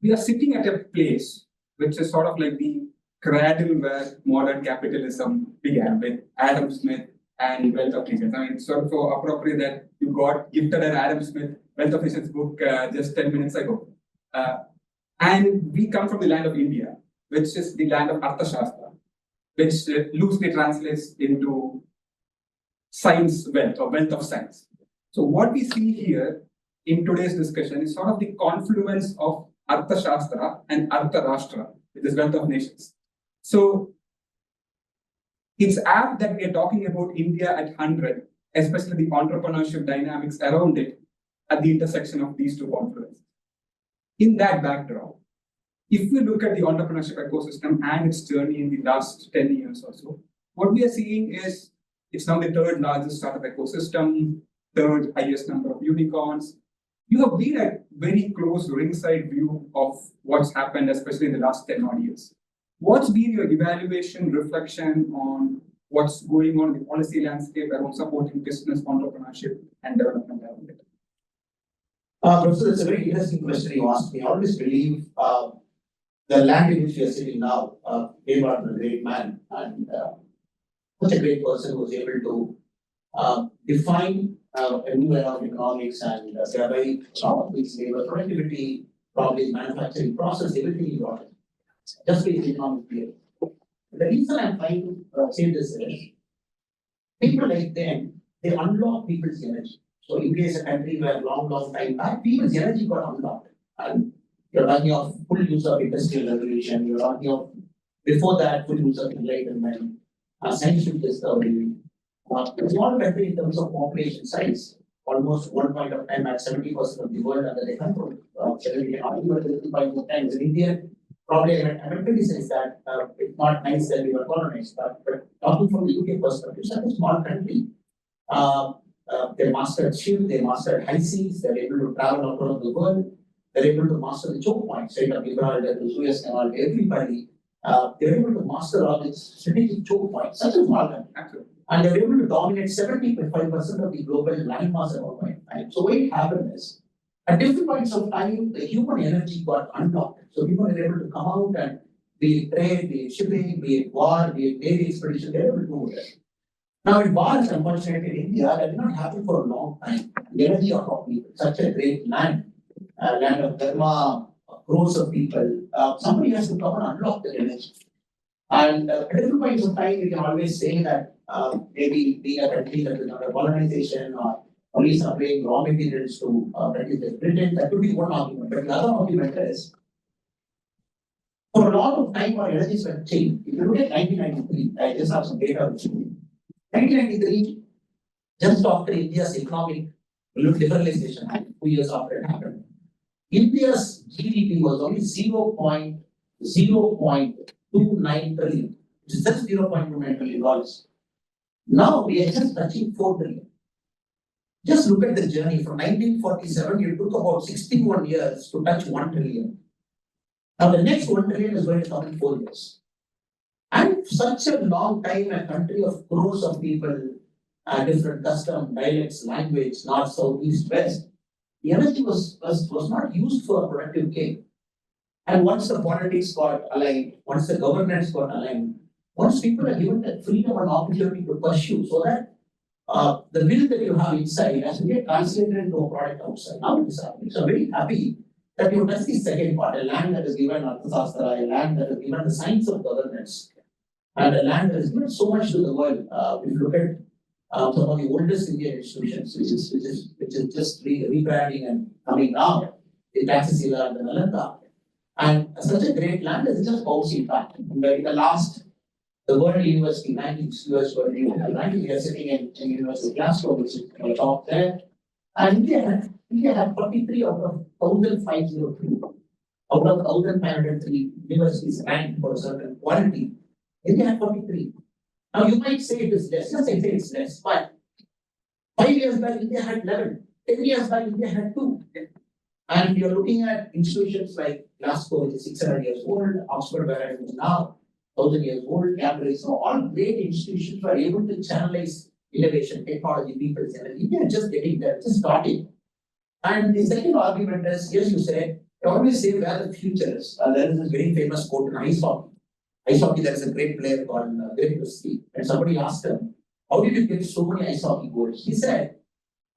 we are sitting at a place which is sort of like the cradle where modern capitalism began with Adam Smith and Wealth of Nations. I mean, it's sort of so appropriate that you got gifted an Adam Smith Wealth of Nations book just 10 minutes ago. And we come from the land of India, which is the land of Arthashastra, which loosely translates into science wealth or wealth of science. So what we see here in today's discussion is sort of the confluence of Arthashastra and Artharashtra, which is wealth of nations. So it's apt that we are talking about India at 100, especially the entrepreneurship dynamics around it at the intersection of these two confluences. In that backdrop, if we look at the entrepreneurship ecosystem and its journey in the last 10 years or so, what we are seeing is it's now the third largest startup ecosystem, third highest number of unicorns. You have been a very close ringside view of what's happened, especially in the last 10 odd years. What's been your evaluation, reflection on what's going on in the policy landscape around supporting business, entrepreneurship, and development around it? Professor, it's a very interesting question you asked me. I always believe the land in which we are sitting now, came out of a great man and such a great person who was able to define a new era of economics and thereby its labor productivity, probably manufacturing process, everything he brought in. Just with economic theory. The reason I'm trying to say this is people like them, they unlock people's energy. So India is a country where long time back, people's energy got unlocked. And you're talking of full use of industrial revolution, you're talking of before that full use of enlightenment, scientific discovery. A small country in terms of population size, almost one point of time at 70% of the world under the control of times in India. Probably American says that it's not nice that we were colonized, but talking from the UK perspective, such a small country, they mastered ship, they mastered high seas, they're able to travel across the world, they're able to master the choke points, right, of Gibraltar, the Suez Canal, everybody, they're able to master all these strategic choke points, such a small country. And they're able to dominate 75% of the global landmass at one point in time. So what happened is, at different points of time, the human energy got unlocked. So people are able to come out and be it trade, be it shipping, be it war, be it navy expedition, they're able to do it. Now in wars, unfortunately in India, that did not happen for a long time. The energy of our people, such a great land, land of Dharma, crores of people, somebody has to come and unlock that energy. And at different points of time, we can always say that maybe being a country that is under colonization or only supplying raw materials to countries like Britain, that could be one argument. But the other argument is, for a lot of time, our energies were changed. If you look at 1993, I just have some data with you. 1993, just after India's economic liberalization, 2 years after it happened, India's GDP was only 0.29 trillion, which is just $0.29 trillion. Now we are just touching 4 trillion. Just look at the journey from 1947, it took about 61 years to touch 1 trillion. Now the next 1 trillion is going to come in 4 years. And such a long time, a country of crores of people, different custom, dialects, language, north, south, east, west, the energy was not used for a productive gain. And once the politics got aligned, once the governance got aligned, once people are given that freedom and opportunity to pursue, so that the will that you have inside has to get translated into a product outside. Now it is happening. So I'm very happy that you touched the second part, a land that is given Arthashastra, a land that is given the science of governance, and a land that is given so much to the world. If you look at some of the oldest Indian institutions, which is just rebranding and coming now, the Taxila and the Nalanda. And such a great land is just bouncing back. In the last, the World University rankings, US World University ranking, we are sitting in University of Glasgow, which is on the top there. And India had 43 out of 1,503. Out of 1,503 universities ranked for a certain quality, India had 43. Now you might say it is less. Yes, I say it's less, but 5 years back India had 11. 10 years back India had 2. And you're looking at institutions like Glasgow, which is 600 years old, Oxford, where I am now, 1,000 years old, Cambridge. So all great institutions were able to channelize innovation, technology, people's energy. India is just getting there, just starting. And the second argument is, yes, you said, I always say where the future is. There is this very famous quote in ice hockey. Ice hockey, there is a great player called Greg Christie. And somebody asked him, how did you get so many ice hockey goals? He said,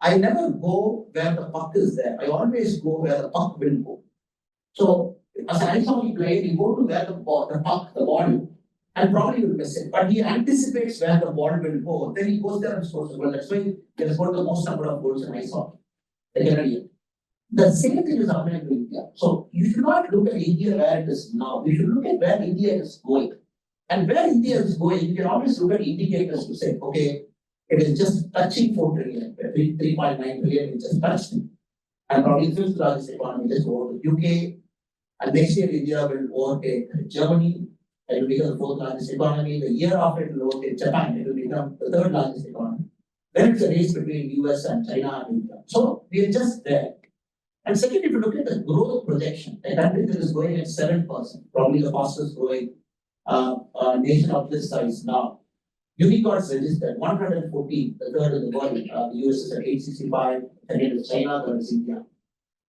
I never go where the puck is there. I always go where the puck will go. So, as an ice hockey player, you go to where the puck, the ball, and probably will miss it. But he anticipates where the ball will go. Then he goes there and scores the goal. That's why he has got the most number of goals in ice hockey. The same thing is happening to India. So you should not look at India where it is now. You should look at where India is going. And where India is going, you can always look at indicators to say, okay, it is just touching 4 trillion, 3.9 trillion, it just touched. And probably the fifth largest economy just over the UK. And next year, India will overtake Germany. It will become the 4th largest economy. The year after, it will overtake Japan. It will become the 3rd largest economy. Then it's a race between US and China and India. So we are just there. And second, if you look at the growth projection, a country that is growing at 7%, probably the fastest growing nation of this size now. Unicorns registered 114, the third in the world. The US is at 865, second is China, third is India.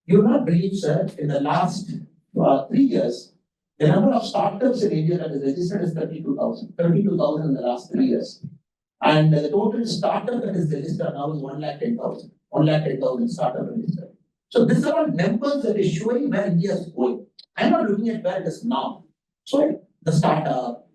You will not believe, sir, in the last 3 years, the number of startups in India that is registered is 32,000. 32,000 in the last 3 years. And the total startup that is registered now is 110,000. 110,000 startup registered. So these are all numbers that is showing where India is going. I'm not looking at where it is now. So the startup,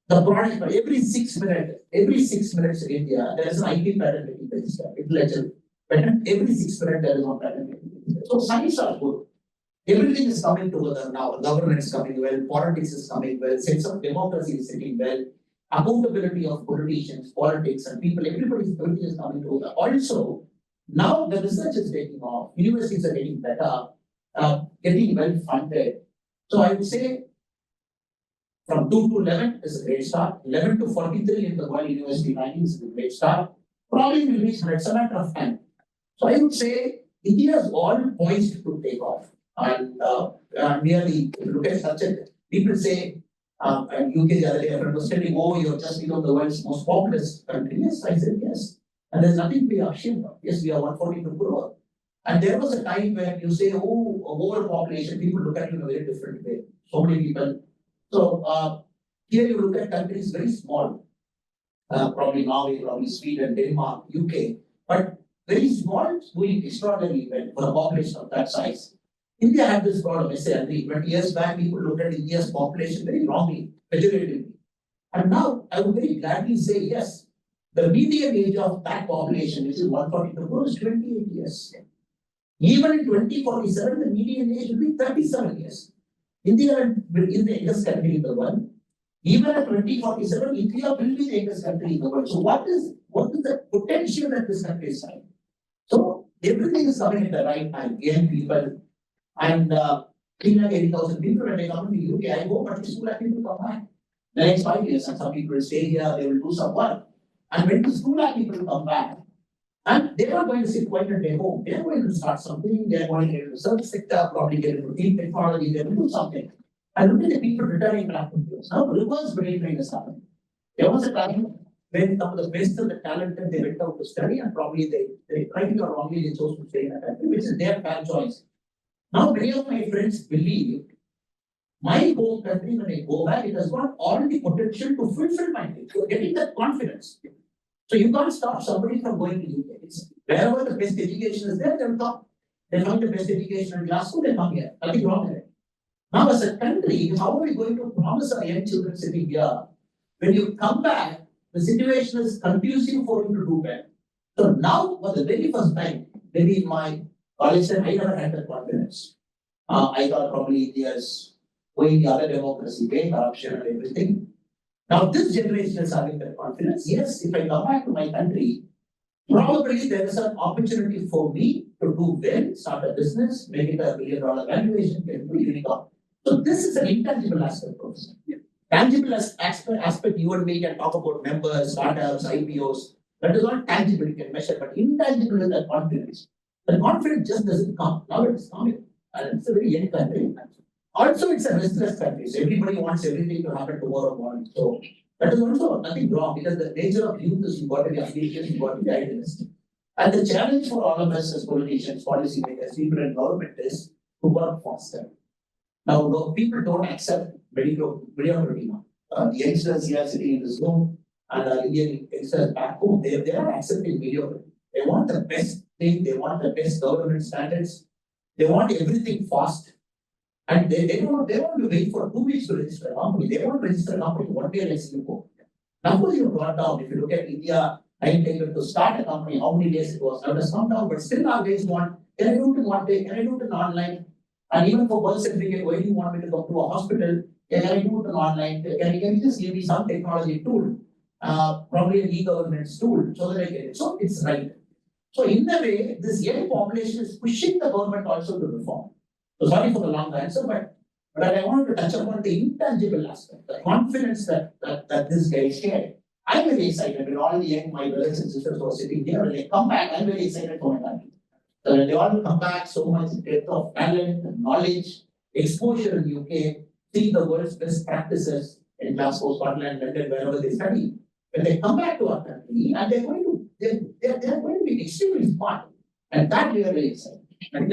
the product, every 6 minutes in India, there is an IT patent getting registered. Intellectual patent, every 6 minutes there is one patent getting registered. So signs are good. Everything is coming together now. Governance is coming well, politics is coming well, sense of democracy is sitting well, accountability of politicians, politics, and people, everything is coming together. Also, now the research is taking off, universities are getting better, getting well funded. So I would say from 2 to 11 is a great start. 11 to 43 in the world university rankings is a great start. Probably will reach 100, it's a matter of time. So I would say India is all poised to take off. And merely look at such a people say, and UK the other day, I was telling, oh, you're just become the world's most populous country. Yes, I said yes. And there's nothing to be ashamed of. Yes, we are 142 crore. And there was a time when you say, oh, overpopulation, people look at you in a very different way. So many people. So here you look at countries very small, probably Norway, probably Sweden, Denmark, UK, but very small, doing extraordinarily well for a population of that size. India had this problem, I say, 20 years back, people looked at India's population very wrongly, pejoratively. And now I would very gladly say, yes, the median age of that population, which is 142 crore, is 28 years. Even in 2047, the median age will be 37 years. India will be the youngest country in the world. Even at 2047, India will be the youngest country in the world. So what is the potential that this country is having? So everything is coming at the right time. Young people and 380,000 people when they come to the UK, I go, but the school people come back. The next 5 years, and some people will stay here, they will do some work. And when the school people come back, and they're not going to sit quiet at their home, they're going to start something, they're going to get into the service sector, probably get into deep technology, they're going to do something. And look at the people returning back to the Now, reverse brain drain is happening. There was a time when some of the best and the talented, they went out to study, and probably they rightly or wrongly, they chose to stay in a country, which is their bad choice. Now, many of my friends believe my home country, when I go back, it has got all the potential to fulfill my dream. You're getting that confidence. So you can't stop somebody from going to UK. It's wherever the best education is there, they'll come. They find the best education in Glasgow, they come here. Nothing wrong with it. Now, as a country, how are we going to promise our young children sitting here? When you come back, the situation is conducive for you to do well. So now, for the very first time, maybe in my college, I never had that confidence. I thought probably India's going the other democracy way, corruption and everything. Now this generation is having that confidence. Yes, if I come back to my country, probably there is an opportunity for me to do well, start a business, make it $1 billion valuation, get into unicorn. So this is an intangible aspect of it. Yeah. Tangible aspect, you and me can talk about members, startups, IPOs. That is all tangible, you can measure, but intangible is that confidence. The confidence just doesn't come. Now it's coming. And it's a very young country. Also, it's a restless country. So everybody wants everything to happen tomorrow morning. So that is also nothing wrong, because the nature of youth is you got to be ambitious, you got to be idealistic. And the challenge for all of us as politicians, policymakers, people in government is to work faster. Now, people don't accept mediocrity now. The youngsters here sitting in this room and Indian youngsters back home, they are accepting mediocrity. They want the best thing, they want the best government standards, they want everything fast. And they don't want to wait for 2 weeks to register a company. They want to register a company 1 day like Singapore. Numbers have gone down. If you look at India, time taken to start a company, how many days it was. Now it has come down, but still our guys want, can I do it in 1 day? Can I do it in online? And even for birth certificate, why do you want me to go to a hospital? Can I do it in online? Can you just give me some technology tool? Probably an e-governance tool so that I get it. So it's right. So in a way, this young population is pushing the government also to reform. So sorry for the long answer, but I wanted to touch upon the intangible aspect, the confidence that this guy shared. I'm very excited when all the young, my brothers and sisters who are sitting here, when they come back, I'm very excited for my country. So when they all come back, so much depth of talent, knowledge, exposure in the UK, see the world's best practices in Glasgow, Scotland, London, wherever they study. When they come back to our country and they're going to be extremely smart. And that we are very excited.